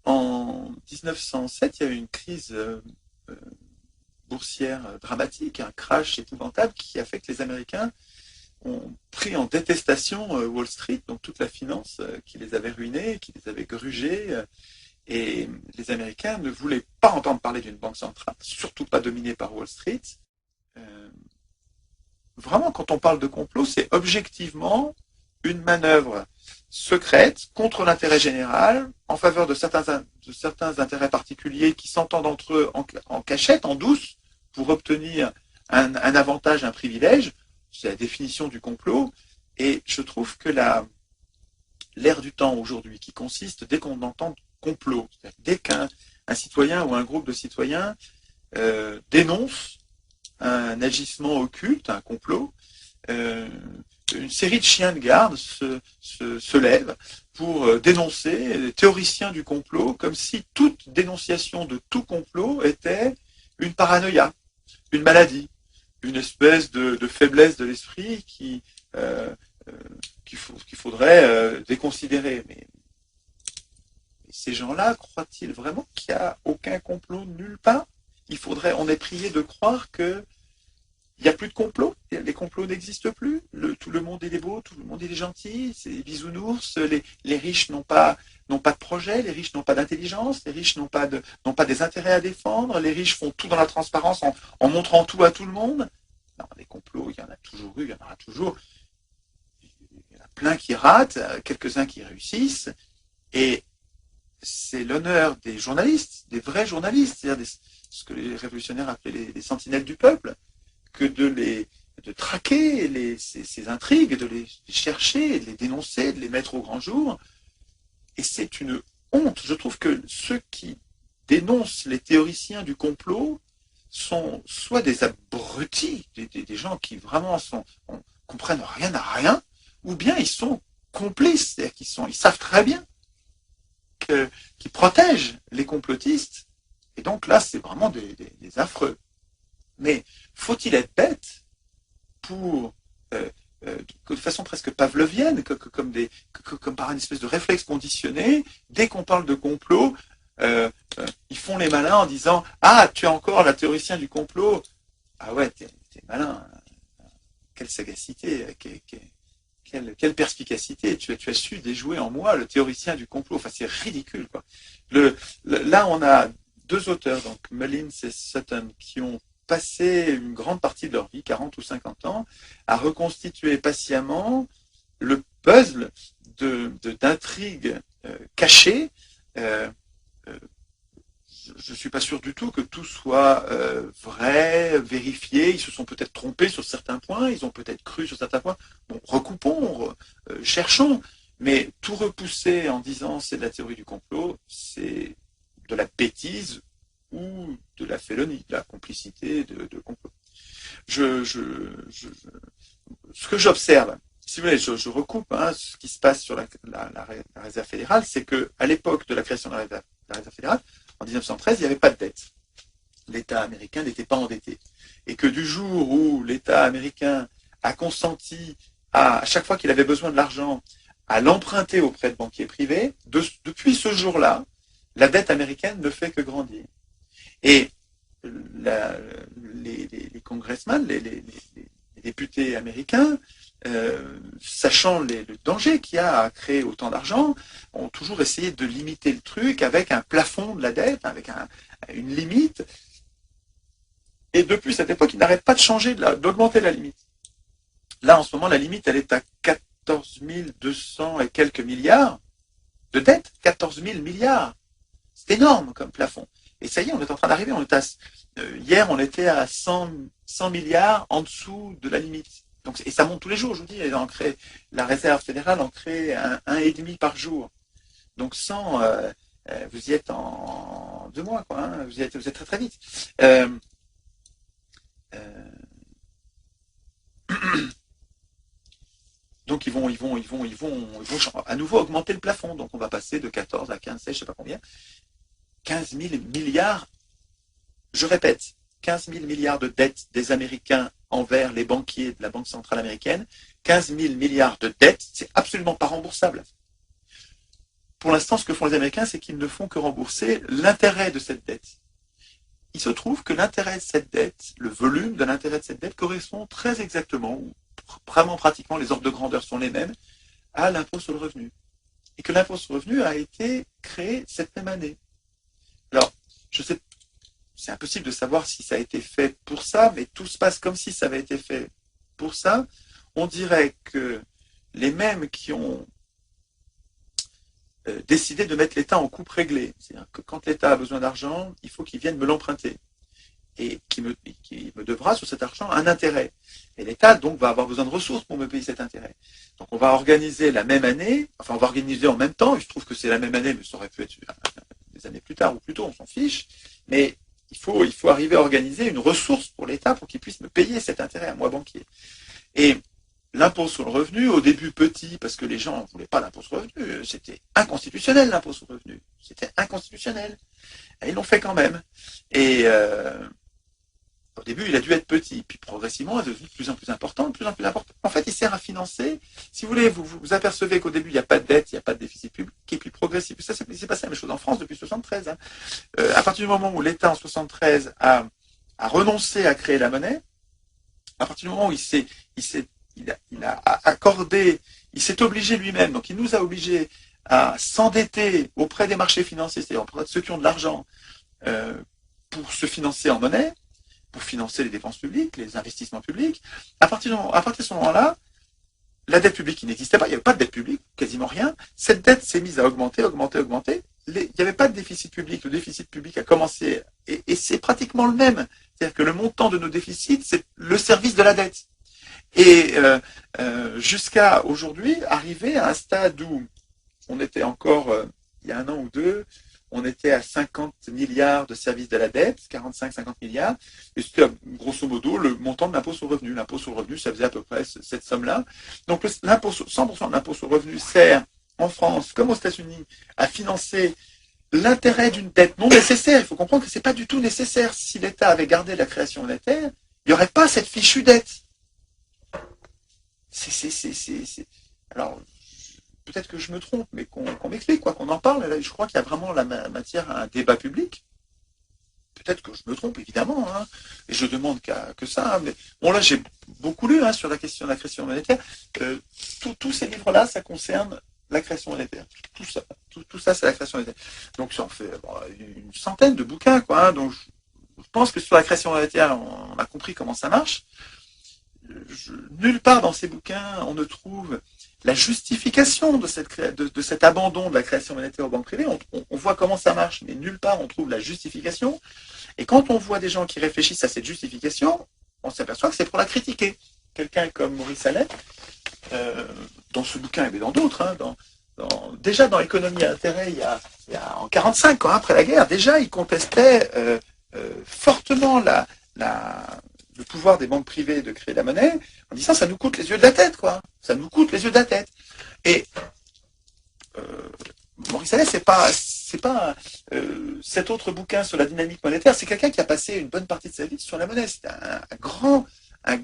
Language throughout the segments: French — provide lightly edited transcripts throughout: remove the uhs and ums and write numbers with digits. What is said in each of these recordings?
En 1907, il y a eu une crise euh, boursière dramatique, un crash épouvantable qui a fait que les Américains ont pris en détestation Wall Street, donc toute la finance qui les avait ruinés, qui les avait grugés. Et les Américains ne voulaient pas entendre parler d'une banque centrale, surtout pas dominée par Wall Street. Euh, Vraiment, quand on parle de complot, c'est objectivement une manœuvre secrète contre l'intérêt général, en faveur de certains intérêts particuliers qui s'entendent entre eux en cachette, en douce, pour obtenir un avantage, un privilège. C'est la définition du complot. Et je trouve que l'ère du temps aujourd'hui, qui consiste, dès qu'on entend complot, dès qu'un citoyen ou un groupe de citoyens dénonce un agissement occulte, un complot, euh, une série de chiens de garde se lève pour dénoncer les théoriciens du complot, comme si toute dénonciation de tout complot était une paranoïa, une maladie, une espèce de faiblesse de l'esprit euh, euh, qu'il faudrait déconsidérer. Mais ces gens-là croient-ils vraiment qu'il n'y a aucun complot nulle part? On est prié de croire que il n'y a plus de complot, les complots n'existent plus, tout le monde est beau, tout le monde est gentil, c'est bisounours, les riches n'ont pas de projet, les riches n'ont pas d'intelligence, les riches n'ont pas des intérêts à défendre, les riches font tout dans la transparence en montrant tout à tout le monde. Non, les complots, il y en a toujours eu, il y en aura toujours. Il y en a plein qui ratent, quelques-uns qui réussissent, et c'est l'honneur des journalistes, des vrais journalistes, c'est-à-dire ce que les révolutionnaires appelaient les sentinelles du peuple, que de traquer ces intrigues, de les chercher, de les dénoncer, de les mettre au grand jour. Et c'est une honte. Je trouve que ceux qui dénoncent les théoriciens du complot sont soit des abrutis, des gens qui vraiment comprennent rien à rien, ou bien ils sont complices, c'est-à-dire ils savent très bien qu'ils protègent les complotistes. Et donc là, c'est vraiment des affreux. Mais faut-il être bête pour, de façon presque pavlovienne, comme par une espèce de réflexe conditionné, dès qu'on parle de complot, ils font les malins en disant ah, tu es encore la théoricien du complot. Ah ouais, t'es malin. Quelle sagacité, quelle perspicacité. Tu as su déjouer en moi le théoricien du complot. Enfin, c'est ridicule, quoi. Là, on a deux auteurs, donc Mullins et Sutton, qui ont passé une grande partie de leur vie, 40 ou 50 ans, à reconstituer patiemment le puzzle d'intrigues cachées. Euh, euh, je ne suis pas sûr du tout que tout soit vrai, vérifié. Ils se sont peut-être trompés sur certains points, ils ont peut-être cru sur certains points. Bon, recoupons, cherchons, mais tout repousser en disant c'est de la théorie du complot, c'est de la bêtise ou de la félonie, de la complicité de complot. Je, je, je, Ce que j'observe, si vous voulez, je recoupe ce qui se passe sur la réserve fédérale, c'est qu'à l'époque de la création de la réserve fédérale, en 1913, il n'y avait pas de dette. L'État américain n'était pas endetté. Et que du jour où l'État américain a consenti à chaque fois qu'il avait besoin de l'argent, à l'emprunter auprès de banquiers privés, depuis ce jour-là, la dette américaine ne fait que grandir. Et la, les congressmen, les députés américains, sachant le danger qu'il y a à créer autant d'argent, ont toujours essayé de limiter le truc avec un plafond de la dette, avec une limite. Et depuis cette époque, ils n'arrêtent pas de changer, d'augmenter la limite. Là, en ce moment, la limite, elle est à 14 200 et quelques milliards de dette. 14 000 milliards. C'est énorme comme plafond. Et ça y est, on est en train d'arriver. Hier, on était à 100 milliards en dessous de la limite. Donc, et ça monte tous les jours, je vous dis. La réserve fédérale en crée un et demi par jour. Donc 100, vous y êtes en 2 mois, quoi. Hein, vous êtes très très vite. Euh, donc ils vont à nouveau augmenter le plafond. Donc on va passer de 14 à 15, 16, je sais pas combien. 15 000 milliards, je répète, 15 000 milliards de dettes des Américains envers les banquiers de la Banque centrale américaine. 15 000 milliards de dettes, c'est absolument pas remboursable. pour l'instant, ce que font les Américains, c'est qu'ils ne font que rembourser l'intérêt de cette dette. Il se trouve que l'intérêt de cette dette, le volume de l'intérêt de cette dette correspond très exactement, ou vraiment pratiquement, les ordres de grandeur sont les mêmes, à l'impôt sur le revenu. Et que l'impôt sur le revenu a été créé cette même année. Alors, je sais, c'est impossible de savoir si ça a été fait pour ça, mais tout se passe comme si ça avait été fait pour ça. On dirait que les mêmes qui ont décidé de mettre l'État en coupe réglée, c'est-à-dire que quand l'État a besoin d'argent, il faut qu'il vienne me l'emprunter et qui me devra sur cet argent un intérêt. Et l'État donc va avoir besoin de ressources pour me payer cet intérêt. Donc on va organiser la même année, enfin on va organiser en même temps, il se trouve que c'est la même année, mais ça aurait pu être des années plus tard ou plus tôt, on s'en fiche, mais il faut arriver à organiser une ressource pour l'État pour qu'il puisse me payer cet intérêt à moi banquier. Et l'impôt sur le revenu, au début petit, parce que les gens ne voulaient pas l'impôt sur le revenu, c'était inconstitutionnel l'impôt sur le revenu, c'était inconstitutionnel. Et ils l'ont fait quand même. Et au début, il a dû être petit, puis progressivement, il est devenu de plus en plus important, de plus en plus important. En fait, il sert à financer. Si vous voulez, vous apercevez qu'au début, il n'y a pas de dette, il n'y a pas de déficit public, et puis progressivement, ça s'est passé la même chose en France depuis 1973. Hein. À partir du moment où l'État, en 1973, a renoncé à créer la monnaie, à partir du moment où il a accordé, il s'est obligé lui-même, donc il nous a obligés à s'endetter auprès des marchés financiers, c'est-à-dire auprès de ceux qui ont de l'argent, pour se financer en monnaie, pour financer les dépenses publiques, les investissements publics. À partir de ce moment-là, la dette publique qui n'existait pas, il n'y avait pas de dette publique, quasiment rien. Cette dette s'est mise à augmenter. Il n'y avait pas de déficit public. Le déficit public a commencé, et c'est pratiquement le même. C'est-à-dire que le montant de nos déficits, c'est le service de la dette. Et jusqu'à aujourd'hui, arriver à un stade où on était encore, il y a un an ou deux, on était à 50 milliards de services de la dette, 45-50 milliards, et c'était grosso modo le montant de l'impôt sur le revenu. L'impôt sur le revenu, ça faisait à peu près cette somme-là. Donc 100% de l'impôt sur le revenu sert, en France comme aux États-Unis, à financer l'intérêt d'une dette non nécessaire. Il faut comprendre que ce n'est pas du tout nécessaire. Si l'État avait gardé la création monétaire, il n'y aurait pas cette fichue dette. Alors, peut-être que je me trompe, mais qu'on m'explique, qu'on en parle. Là, je crois qu'il y a vraiment la matière à un débat public. Peut-être que je me trompe, évidemment, hein, et je demande que ça. Mais bon, là, j'ai beaucoup lu sur la question de la création monétaire. Tous ces livres-là, ça concerne la création monétaire. Tout ça, c'est la création monétaire. Donc, ça en fait une centaine de bouquins, quoi. Hein, donc, je pense que sur la création monétaire, on a compris comment ça marche. Nulle part dans ces bouquins, on ne trouve la justification de cet abandon de la création monétaire aux banques privées. On voit comment ça marche, mais nulle part on trouve la justification. Et quand on voit des gens qui réfléchissent à cette justification, on s'aperçoit que c'est pour la critiquer. Quelqu'un comme Maurice Allais, dans ce bouquin et dans d'autres, déjà dans l'économie à intérêt, il y a en 1945, après la guerre, déjà il contestait fortement le pouvoir des banques privées de créer la monnaie, en disant ça nous coûte les yeux de la tête, quoi. Ça nous coûte les yeux de la tête. Et Maurice Allais, c'est pas cet autre bouquin sur la dynamique monétaire, c'est quelqu'un qui a passé une bonne partie de sa vie sur la monnaie. C'est un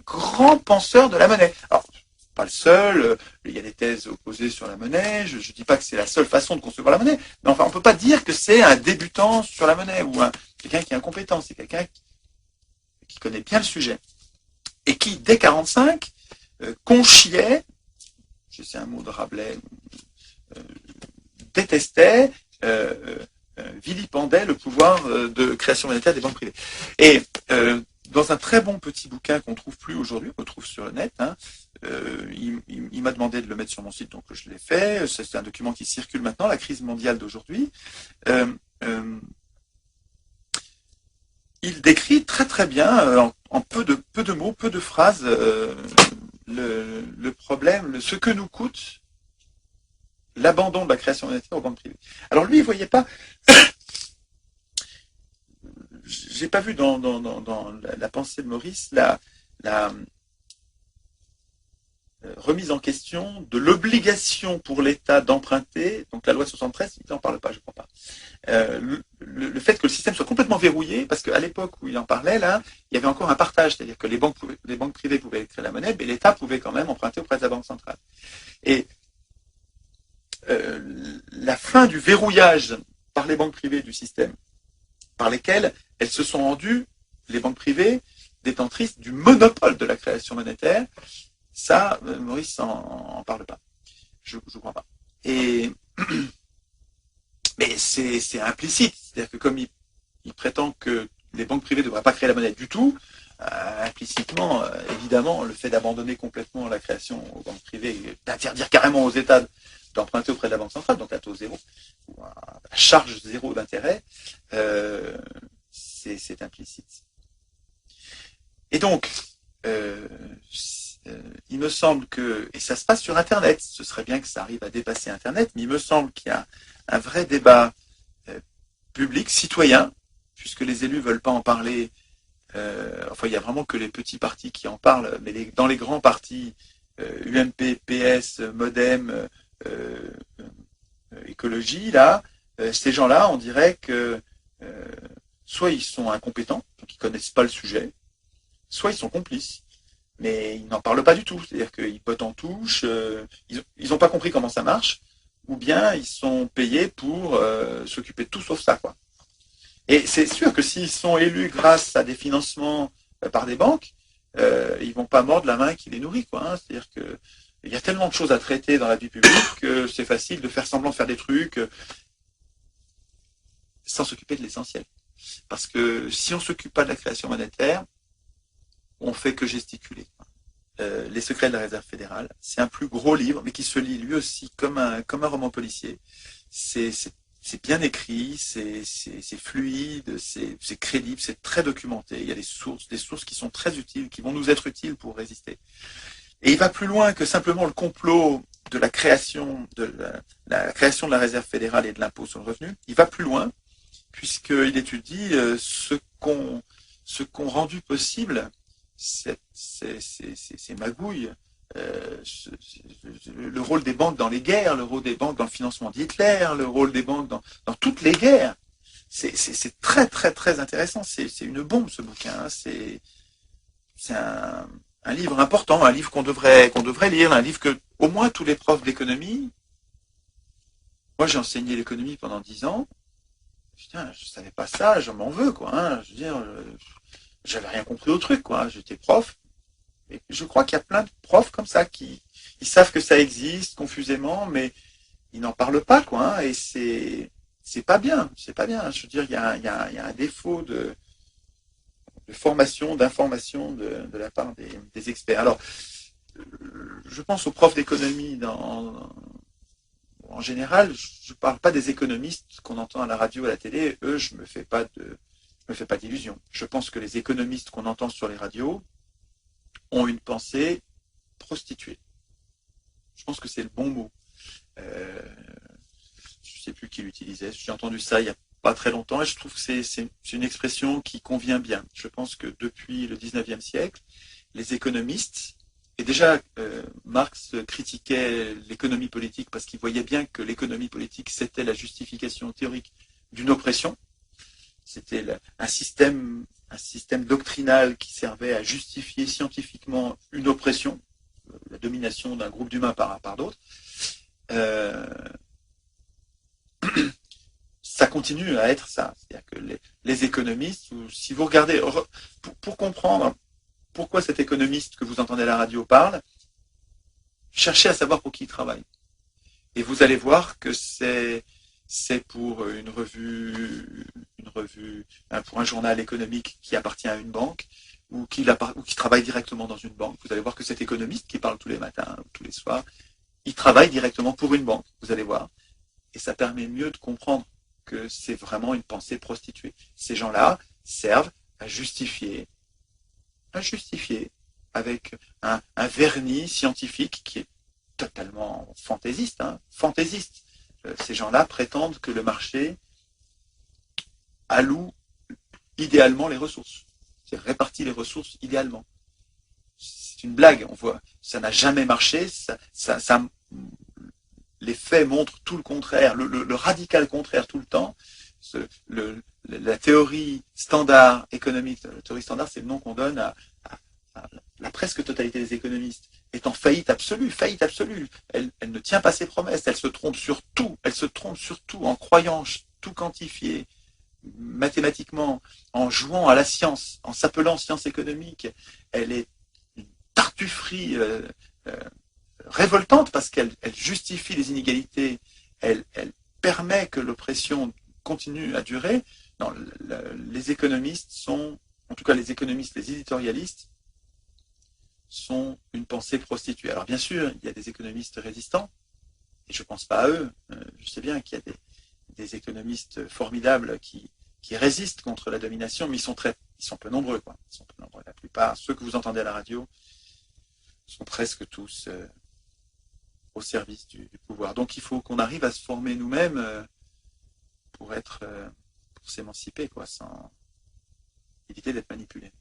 grand penseur de la monnaie. Alors, pas le seul, il y a des thèses opposées sur la monnaie, je dis pas que c'est la seule façon de concevoir la monnaie, mais enfin, on peut pas dire que c'est un débutant sur la monnaie, ou quelqu'un qui est incompétent, c'est quelqu'un qui connaît bien le sujet, et qui, dès 1945, conchiait, c'est un mot de Rabelais, détestait, vilipendait le pouvoir de création monétaire des banques privées. Et dans un très bon petit bouquin qu'on ne trouve plus aujourd'hui, qu'on trouve sur le net, il m'a demandé de le mettre sur mon site, donc je l'ai fait. C'est un document qui circule maintenant, la crise mondiale d'aujourd'hui. Il décrit très très bien, en peu de mots, peu de phrases, le problème, ce que nous coûte l'abandon de la création monétaire aux banques privées. Alors lui, il ne voyait pas... J'ai pas vu dans la pensée de Maurice la remise en question de l'obligation pour l'État d'emprunter, donc la loi de 73, il n'en parle pas, je ne crois pas. Le fait que le système soit complètement verrouillé, parce qu'à l'époque où il en parlait, là, il y avait encore un partage, c'est-à-dire que les banques privées pouvaient créer la monnaie, mais l'État pouvait quand même emprunter auprès de la Banque centrale. Et la fin du verrouillage par les banques privées du système, par lesquelles elles se sont rendues, les banques privées, détentrices du monopole de la création monétaire, ça, Maurice en parle pas. Je crois pas. Mais c'est implicite. C'est-à-dire que comme il prétend que les banques privées ne devraient pas créer la monnaie du tout, implicitement, évidemment, le fait d'abandonner complètement la création aux banques privées, d'interdire carrément aux États d'emprunter auprès de la Banque centrale, donc à taux zéro, ou à charge zéro d'intérêt, c'est implicite. Et donc, il me semble que, et ça se passe sur Internet, ce serait bien que ça arrive à dépasser Internet, mais il me semble qu'il y a un vrai débat public, citoyen, puisque les élus ne veulent pas en parler. Enfin, il n'y a vraiment que les petits partis qui en parlent, mais dans les grands partis, UMP, PS, Modem, Écologie, là, ces gens-là, on dirait que soit ils sont incompétents, donc ils ne connaissent pas le sujet, soit ils sont complices. Mais ils n'en parlent pas du tout. C'est-à-dire qu'ils bottent en touche, ils n'ont pas compris comment ça marche, ou bien ils sont payés pour s'occuper de tout sauf ça, quoi. Et c'est sûr que s'ils sont élus grâce à des financements par des banques, ils vont pas mordre la main qui les nourrit, quoi. Hein. C'est-à-dire que il y a tellement de choses à traiter dans la vie publique que c'est facile de faire semblant de faire des trucs sans s'occuper de l'essentiel. Parce que si on ne s'occupe pas de la création monétaire, on fait que gesticuler. Les secrets de la réserve fédérale, c'est un plus gros livre, mais qui se lit lui aussi comme un roman policier. C'est bien écrit, c'est fluide, c'est crédible, c'est très documenté. Il y a des sources qui sont très utiles, qui vont nous être utiles pour résister. Et il va plus loin que simplement le complot de la création de la création de la réserve fédérale et de l'impôt sur le revenu. Il va plus loin, puisqu'il étudie ce qu'ont rendu possible ces magouilles, le rôle des banques dans les guerres, le rôle des banques dans le financement d'Hitler, le rôle des banques dans toutes les guerres. C'est très très très intéressant. C'est une bombe, ce bouquin. Hein. C'est un livre important, un livre qu'on devrait lire, un livre que au moins tous les profs d'économie. Moi, j'ai enseigné l'économie pendant 10 ans. Putain, je savais pas ça, je m'en veux, quoi. Hein. Je veux dire, j'avais rien compris au truc, quoi. J'étais prof. Et je crois qu'il y a plein de profs comme ça qui ils savent que ça existe confusément, mais ils n'en parlent pas, quoi. Hein. Et c'est pas bien, c'est pas bien. Je veux dire, il y a un défaut de formation, d'information de la part des experts. Alors, je pense aux profs d'économie en général. Je ne parle pas des économistes qu'on entend à la radio, à la télé. Eux, je me fais pas d'illusions. Je pense que les économistes qu'on entend sur les radios ont une pensée prostituée. Je pense que c'est le bon mot. Je ne sais plus qui l'utilisait. J'ai entendu ça il n'y a pas très longtemps et je trouve que c'est une expression qui convient bien. Je pense que depuis le 19e siècle, les économistes, et déjà Marx critiquait l'économie politique parce qu'il voyait bien que l'économie politique, c'était la justification théorique d'une oppression. C'était un système doctrinal qui servait à justifier scientifiquement une oppression, la domination d'un groupe d'humains par d'autres. Ça continue à être ça. C'est-à-dire que les économistes, si vous regardez, pour comprendre pourquoi cet économiste que vous entendez à la radio parle, cherchez à savoir pour qui il travaille. Et vous allez voir que c'est pour une revue, pour un journal économique qui appartient à une banque ou qui travaille directement dans une banque. Vous allez voir que cet économiste qui parle tous les matins ou tous les soirs, il travaille directement pour une banque. Vous allez voir. Et ça permet mieux de comprendre que c'est vraiment une pensée prostituée. Ces gens-là servent à justifier avec un vernis scientifique qui est totalement fantaisiste. Hein, fantaisiste. Ces gens-là prétendent que le marché alloue idéalement les ressources. C'est répartit les ressources idéalement. C'est une blague, on voit. Ça n'a jamais marché. Les faits montrent tout le contraire, le radical contraire tout le temps. La théorie standard économique, la théorie standard, c'est le nom qu'on donne à la presque totalité des économistes. est en faillite absolue, faillite absolue. Elle ne tient pas ses promesses, elle se trompe sur tout, en croyant tout quantifier mathématiquement, en jouant à la science, en s'appelant science économique. Elle est une tartufferie euh, révoltante parce qu'elle justifie les inégalités, elle permet que l'oppression continue à durer. Non, les économistes sont, en tout cas les économistes, les éditorialistes, sont une pensée prostituée. Alors bien sûr, il y a des économistes résistants, et je ne pense pas à eux. Je sais bien qu'il y a des économistes formidables qui résistent contre la domination, mais ils sont peu nombreux, quoi. Ils sont peu nombreux. La plupart, ceux que vous entendez à la radio, sont presque tous au service du pouvoir. Donc il faut qu'on arrive à se former nous-mêmes pour s'émanciper, quoi, sans éviter d'être manipulé.